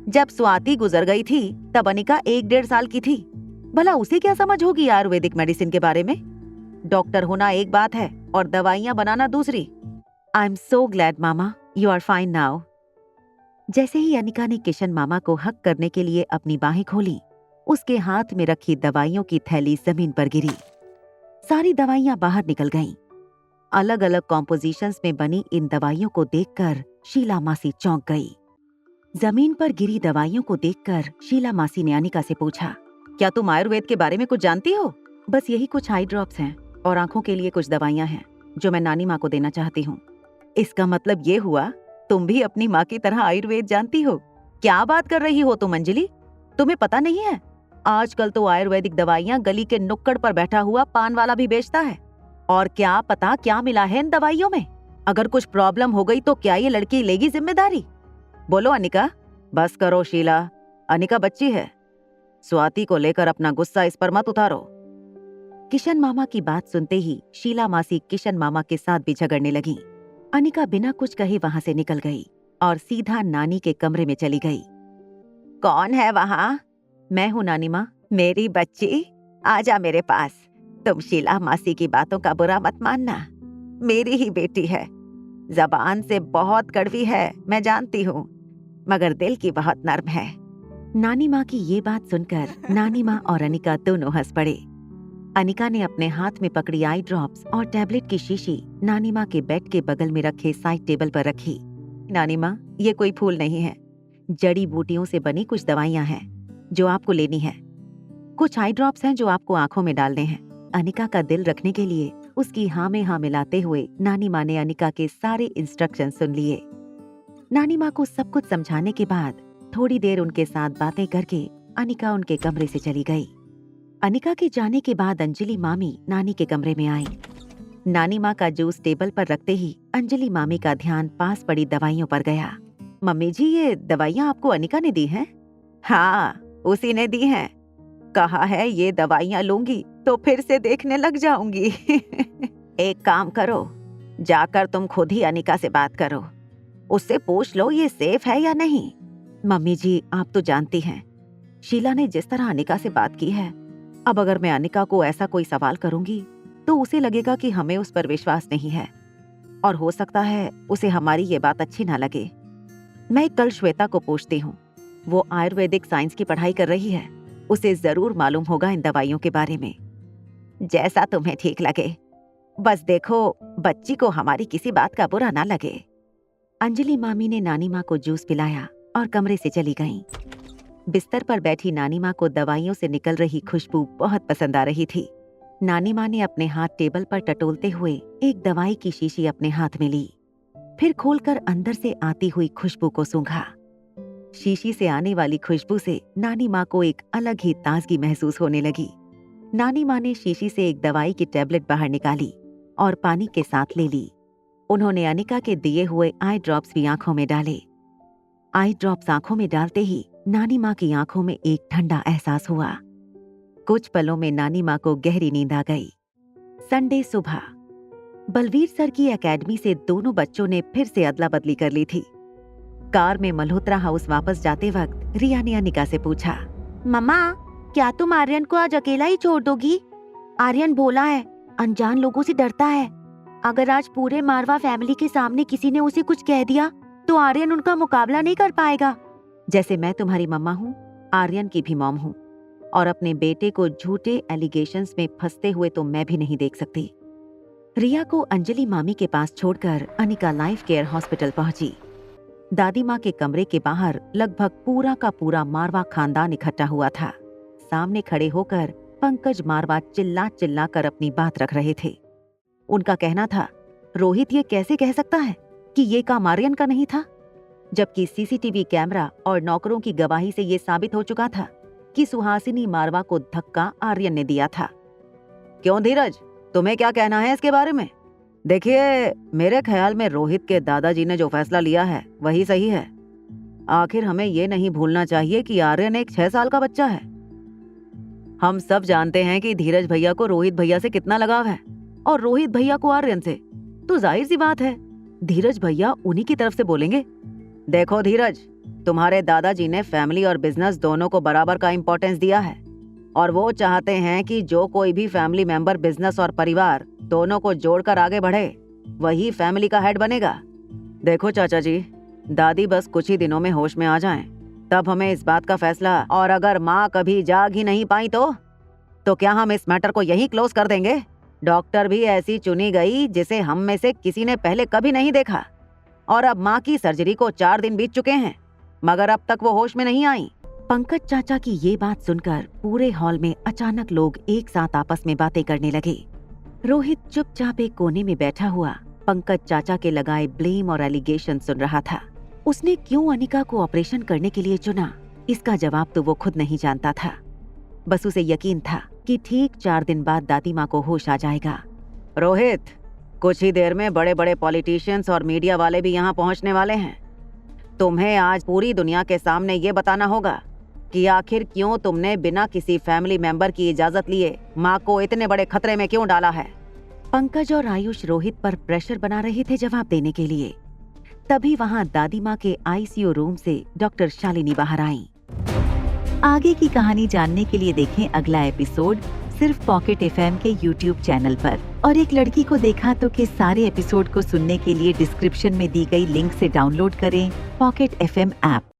जब स्वाति गुजर गई थी तब अनिका 1-1.5 साल की थी। भला उसे क्या समझ होगी आयुर्वेदिक मेडिसिन के बारे में? डॉक्टर होना एक बात है और दवाइयां बनाना दूसरी। आई एम सो ग्लैड मामा, यू आर फाइन नाउ। जैसे ही अनिका ने किशन मामा को हक करने के लिए अपनी बाहें खोली, उसके हाथ में रखी दवाइयों की थैली जमीन पर गिरी। सारी दवाइयां बाहर निकल गईं। अलग अलग कॉम्पोजिशंस में बनी इन दवाइयों को देखकर शीला मासी चौंक गई। जमीन पर गिरी दवाइयों को देखकर शीला मासी ने अनिका से पूछा, क्या तुम आयुर्वेद के बारे में कुछ जानती हो? बस यही कुछ आई ड्रॉप्स हैं और आंखों के लिए कुछ दवाइयां हैं जो मैं नानी माँ को देना चाहती हूँ। इसका मतलब ये हुआ तुम भी अपनी माँ की तरह आयुर्वेद जानती हो? क्या बात कर रही हो तुम अंजलि? तुम्हें पता नहीं है, आजकल तो आयुर्वेदिक दवाइयां गली के नुक्कड़ पर बैठा हुआ पान वाला भी बेचता है। और क्या पता क्या मिला है इन दवाइयों में। अगर कुछ प्रॉब्लम हो गई तो क्या ये लड़की लेगी जिम्मेदारी? बोलो अनिका। बस करो शीला, अनिका बच्ची है। स्वाति को लेकर अपना गुस्सा इस पर मत उतारो। किशन मामा की बात सुनते ही शीला मासी किशन मामा के साथ भी झगड़ने लगी। अनिका बिना कुछ कहे वहां से निकल गई और सीधा नानी के कमरे में चली गई। कौन है वहां? मैं हूँ नानी माँ। मेरी बच्ची, आजा मेरे पास। तुम शीला मासी की बातों का बुरा मत मानना, मेरी ही बेटी है। जबान से बहुत कड़वी है, मैं जानती हूँ, मगर दिल की बहुत नर्म है। नानी माँ की ये बात सुनकर नानी माँ और अनिका दोनों हंस पड़े। अनिका ने अपने हाथ में पकड़ी आई ड्रॉप्स और टैबलेट की शीशी नानी माँ के बेड के बगल में रखे साइड टेबल पर रखी। नानी माँ, ये कोई फूल नहीं है, जड़ी बूटियों से बनी कुछ दवाइयाँ हैं जो आपको लेनी है। कुछ आई ड्रॉप्स हैं जो आपको आंखों में डालने हैं। अनिका का दिल रखने के लिए उसकी हाँ में हाँ मिलाते हुए नानी माँ ने अनिका के सारे इंस्ट्रक्शन सुन लिए। नानी माँ को सब कुछ समझाने के बाद थोड़ी देर उनके साथ बातें करके अनिका उनके कमरे से चली गई। अनिका के जाने के बाद अंजलि मामी नानी के कमरे में आई। नानी माँ का जूस टेबल पर रखते ही अंजलि मामी का ध्यान पास पड़ी दवाइयों पर गया। मम्मी जी, ये दवाइयाँ आपको अनिका ने दी हैं? हाँ, उसी ने दी हैं। कहा है ये दवाइयाँ लूंगी तो फिर से देखने लग जाऊंगी। एक काम करो, जाकर तुम खुद ही अनिका से बात करो, उससे पूछ लो ये सेफ है या नहीं। मम्मी जी, आप तो जानती हैं शीला ने जिस तरह अनिका से बात की है, अब अगर मैं अनिका को ऐसा कोई सवाल करूंगी तो उसे लगेगा कि हमें उस पर विश्वास नहीं है और हो सकता है उसे हमारी ये बात अच्छी ना लगे। मैं कल श्वेता को पूछती हूँ, वो आयुर्वेदिक साइंस की पढ़ाई कर रही है, उसे जरूर मालूम होगा इन दवाइयों के बारे में। जैसा तुम्हें ठीक लगे, बस देखो बच्ची को हमारी किसी बात का बुरा ना लगे। अंजलि मामी ने नानी माँ को जूस पिलाया और कमरे से चली गईं। बिस्तर पर बैठी नानी माँ को दवाइयों से निकल रही खुशबू बहुत पसंद आ रही थी। नानी माँ ने अपने हाथ टेबल पर टटोलते हुए एक दवाई की शीशी अपने हाथ में ली, फिर खोलकर अंदर से आती हुई खुशबू को सूंघा। शीशी से आने वाली खुशबू से नानी माँ को एक अलग ही ताजगी महसूस होने लगी। नानी माँ ने शीशी से एक दवाई की टैबलेट बाहर निकाली और पानी के साथ ले ली। उन्होंने अनिका के दिए हुए आई ड्रॉप्स भी आंखों में डाले। आई ड्रॉप्स आंखों में डालते ही नानी माँ की आंखों में एक ठंडा एहसास हुआ। कुछ पलों में नानी माँ को गहरी नींद आ गई। संडे सुबह बलवीर सर की एकेडमी से दोनों बच्चों ने फिर से अदला बदली कर ली थी। कार में मल्होत्रा हाउस वापस जाते वक्त रिया ने अनिका से पूछा, मम्मा, क्या तुम आर्यन को आज अकेला ही छोड़ दोगी? आर्यन भोला है, अनजान लोगों से डरता है। अगर आज पूरे मारवा फैमिली के सामने किसी ने उसे कुछ कह दिया तो आर्यन उनका मुकाबला नहीं कर पाएगा। जैसे मैं तुम्हारी मम्मा हूँ, आर्यन की भी मॉम हूँ, और अपने बेटे को झूठे एलिगेशंस में फंसते हुए तो मैं भी नहीं देख सकती। रिया को अंजलि मामी के पास छोड़कर अनिका लाइफ केयर हॉस्पिटल पहुंची। दादी माँ के कमरे के बाहर लगभग पूरा का पूरा मारवा खानदान इकट्ठा हुआ था। सामने खड़े होकर पंकज मारवा चिल्ला चिल्ला कर अपनी बात रख रहे थे। उनका कहना था, रोहित ये कैसे कह सकता है कि ये काम आर्यन का नहीं था, जबकि सीसीटीवी कैमरा और नौकरों की गवाही से ये साबित हो चुका था कि सुहासिनी मारवा को धक्का आर्यन ने दिया था। क्यों धीरज, तुम्हें क्या कहना है इसके बारे में? देखिए, मेरे ख्याल में रोहित के दादाजी ने जो फैसला लिया है वही सही है। आखिर हमें ये नहीं भूलना चाहिए कि आर्यन एक 6 साल का बच्चा है। हम सब जानते हैं कि धीरज भैया को रोहित भैया से कितना लगाव है और रोहित भैया को आर्यन से, तो जाहिर सी बात है धीरज भैया उन्हीं की तरफ से बोलेंगे। देखो धीरज, तुम्हारे दादाजी ने फैमिली और बिजनेस दोनों को बराबर का इम्पोर्टेंस दिया है और वो चाहते हैं कि जो कोई भी फैमिली मेंबर बिजनेस और परिवार दोनों को जोड़कर आगे बढ़े वही फैमिली का हेड बनेगा। देखो चाचा जी, दादी बस कुछ ही दिनों में होश में आ जाएं, तब हमें इस बात का फैसला, और अगर माँ कभी जाग ही नहीं पाई तो क्या हम इस मैटर को यहीं क्लोज कर देंगे? डॉक्टर भी ऐसी चुनी गई जिसे हम में से किसी ने पहले कभी नहीं देखा, और अब माँ की सर्जरी को 4 दिन बीत चुके हैं मगर अब तक वो होश में नहीं आई। पंकज चाचा की ये बात सुनकर पूरे हॉल में अचानक लोग एक साथ आपस में बातें करने लगे। रोहित चुपचाप एक कोने में बैठा हुआ पंकज चाचा के लगाए ब्लेम और एलिगेशन सुन रहा था। उसने क्यों अनिका को ऑपरेशन करने के लिए चुना, इसका जवाब तो वो खुद नहीं जानता था। बस उसे यकीन था कि ठीक 4 दिन बाद दादी माँ को होश आ जाएगा। रोहित, कुछ ही देर में बड़े बड़े पॉलिटिशियंस और मीडिया वाले भी यहाँ पहुँचने वाले हैं। तुम्हें आज पूरी दुनिया के सामने ये बताना होगा कि आखिर क्यों तुमने बिना किसी फैमिली मेंबर की इजाजत लिए माँ को इतने बड़े खतरे में क्यों डाला है। पंकज और आयुष रोहित पर प्रेशर बना रहे थे जवाब देने के लिए। तभी वहाँ दादी माँ के आईसीयू रूम से डॉक्टर शालिनी बाहर आईं। आगे की कहानी जानने के लिए देखें अगला एपिसोड सिर्फ पॉकेट एफएम के यूट्यूब चैनल पर। और एक लड़की को देखा तो के सारे एपिसोड को सुनने के लिए डिस्क्रिप्शन में दी गई लिंक से डाउनलोड करें पॉकेट एफएम ऐप।